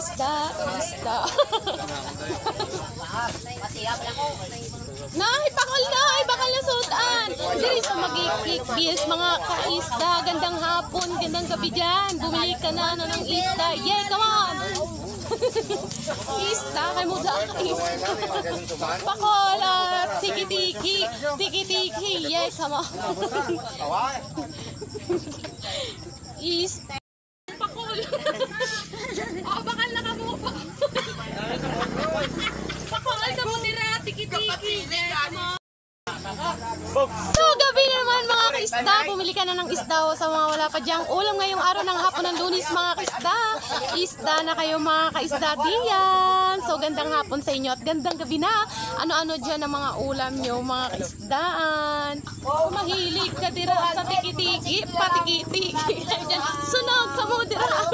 isda. Nay, bakal na sultan. Diri sa magkikis, mga kaisda. Gandang hapon, gandang gabi dyan. Bumili ka na ng isda. Yay, come on! Isda, kay mo daan isda. Pakola, tiki-tiki, yay, come on. Isda. Pakola. Oh, bakal na ka mo pa. Pakola ka mo nira, tiki-tiki, yay, come on. So, gabi naman mga kaisda, bumili ka na ng isda sa mga wala pa dyang ulam ngayong araw ng hapon ng Lunes mga kaisda. Isda na kayo mga kaisda diyan. So, gandang hapon sa inyo at gandang gabi na. Ano-ano dyan ang mga ulam nyo mga kaisdaan. Mahilig ka dira sa tiki-tiki, patiki-tiki. Sunog ka mo dira.